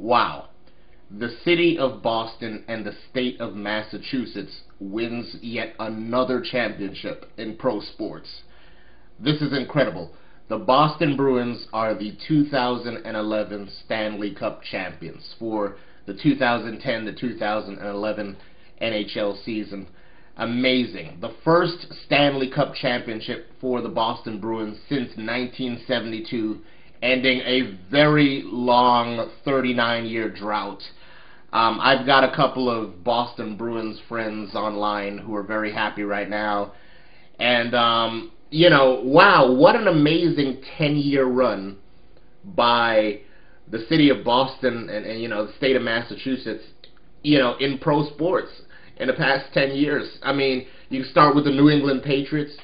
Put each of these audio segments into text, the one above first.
Wow. The city of Boston and the state of Massachusetts wins yet another championship in pro sports. This is incredible. The Boston Bruins are the 2011 Stanley Cup champions for the 2010 to 2011 NHL season. Amazing. The first Stanley Cup championship for the Boston Bruins since 1972, ending a very long 39-year drought. I've got a couple of Boston Bruins friends online who are very happy right now. And, you know, wow, what an amazing 10-year run by the city of Boston and, you know, the state of Massachusetts, you know, in pro sports in the past 10 years. I mean, you can start with the New England Patriots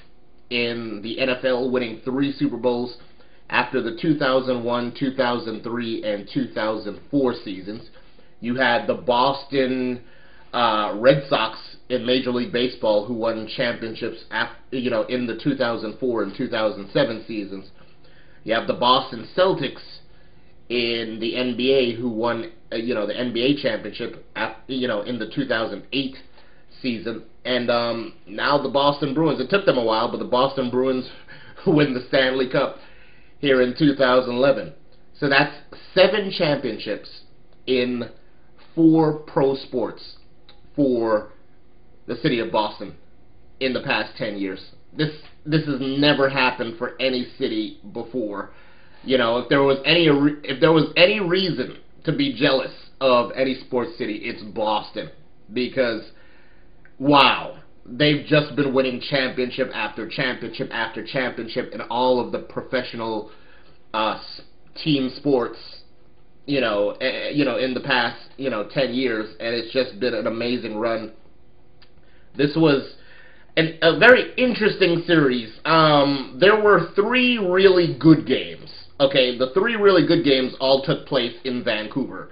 in the NFL winning 3 Super Bowls after the 2001, 2003, and 2004 seasons. You had the Boston Red Sox in Major League Baseball who won championships after, you know, in the 2004 and 2007 seasons. You have the Boston Celtics in the NBA who won, you know, the NBA championship after, you know, in the 2008 season. And now the Boston Bruins. It took them a while, but the Boston Bruins win the Stanley Cup here in 2011. So that's 7 championships in 4 pro sports for the city of Boston in the past 10 years. This has never happened for any city before. You know, if there was any reason to be jealous of any sports city, it's Boston, because wow, they've just been winning championship after championship after championship in all of the professional team sports, you know, in the past, you know, 10 years, and it's just been an amazing run. This was a very interesting series. There were 3 really good games. Okay, the 3 really good games all took place in Vancouver.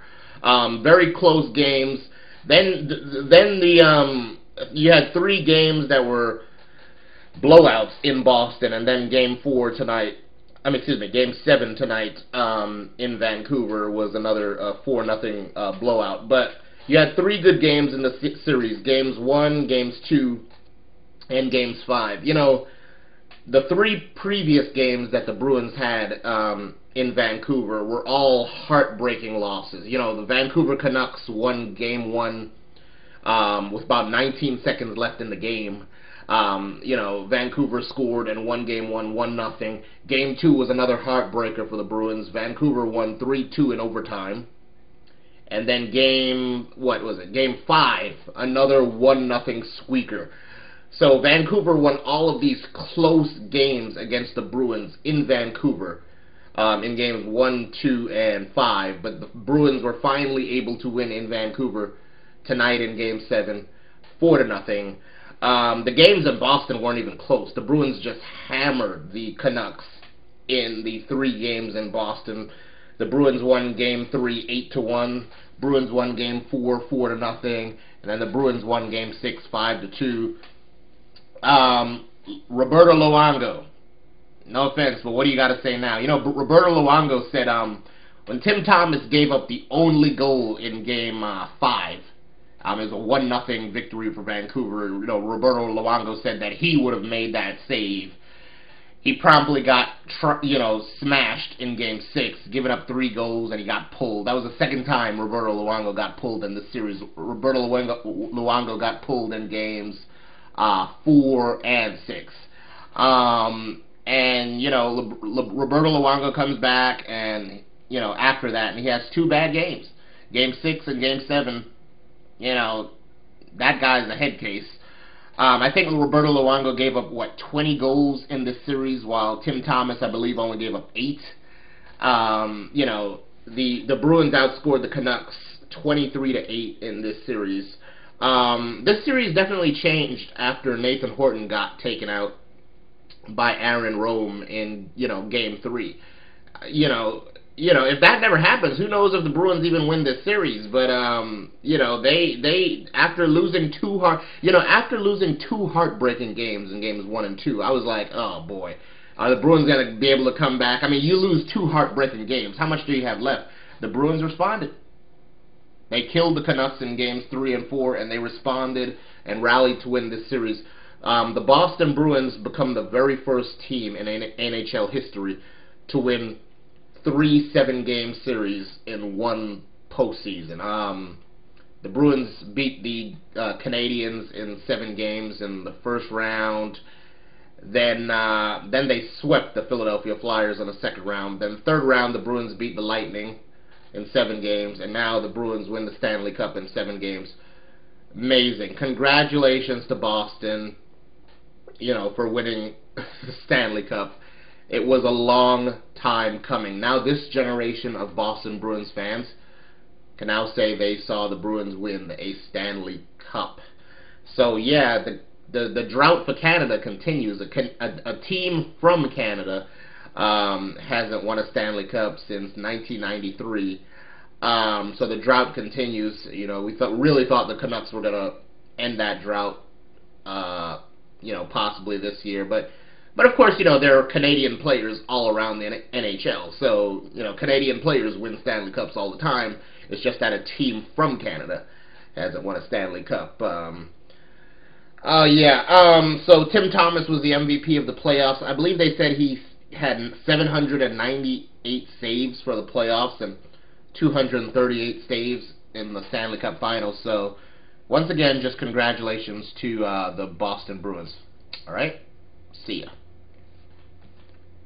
Very close games. Then you had 3 games that were blowouts in Boston, and then Game 4 tonight. Game 7 tonight in Vancouver was another 4-0 blowout. But you had 3 good games in the series: Games 1, Games 2, and Games 5. You know, the 3 previous games that the Bruins had in Vancouver were all heartbreaking losses. You know, the Vancouver Canucks won Game 1 with about 19 seconds left in the game. You know, Vancouver scored and won Game 1, 1-0. Game 2 was another heartbreaker for the Bruins. Vancouver won 3-2 in overtime. And then Game 5, another 1-0 squeaker. So Vancouver won all of these close games against the Bruins in Vancouver in Games 1, 2, and 5. But the Bruins were finally able to win in Vancouver tonight in Game 7, 4-0. The games in Boston weren't even close. The Bruins just hammered the Canucks in the 3 games in Boston. The Bruins won Game 3, 8-1. Bruins won Game 4, 4-0. And then the Bruins won Game 6, 5-2. Roberto Luongo. No offense, but what do you got to say now? You know, Roberto Luongo said when Tim Thomas gave up the only goal in Game 5, it was a 1-0 victory for Vancouver. You know, Roberto Luongo said that he would have made that save. He promptly got, smashed in Game 6, giving up 3 goals, and he got pulled. That was the second time Roberto Luongo got pulled in this series. Roberto Luongo got pulled in Games 4 and 6. And, you know, Roberto Luongo comes back, and, you know, after that, and he has 2 bad games. Game 6 and Game 7. You know, that guy's a head case. I think Roberto Luongo gave up, 20 goals in this series, while Tim Thomas, I believe, only gave up 8. You know, the Bruins outscored the Canucks 23-8 in this series. This series definitely changed after Nathan Horton got taken out by Aaron Rome in, you know, Game 3. You know, if that never happens, who knows if the Bruins even win this series? But you know, they after losing 2 heartbreaking games in Games 1 and 2, I was like, oh boy, are the Bruins gonna be able to come back? I mean, you lose 2 heartbreaking games. How much do you have left? The Bruins responded. They killed the Canucks in games 3 and 4, and they responded and rallied to win this series. The Boston Bruins become the very first team in NHL history to win 3 7-game series in one postseason. The Bruins beat the Canadiens in 7 games in the first round. Then they swept the Philadelphia Flyers in the second round. Then third round, the Bruins beat the Lightning in 7 games, and now the Bruins win the Stanley Cup in 7 games. Amazing! Congratulations to Boston, for winning the Stanley Cup. It was a long time coming. Now this generation of Boston Bruins fans can now say they saw the Bruins win a Stanley Cup. So yeah, the drought for Canada continues. A team from Canada hasn't won a Stanley Cup since 1993. So the drought continues. We really thought the Canucks were gonna end that drought, possibly this year. But of course, there are Canadian players all around the NHL. So Canadian players win Stanley Cups all the time. It's just that a team from Canada hasn't won a Stanley Cup. So Tim Thomas was the MVP of the playoffs. I believe they said he had 798 saves for the playoffs and 238 saves in the Stanley Cup Finals. So once again, just congratulations to the Boston Bruins. All right, see ya.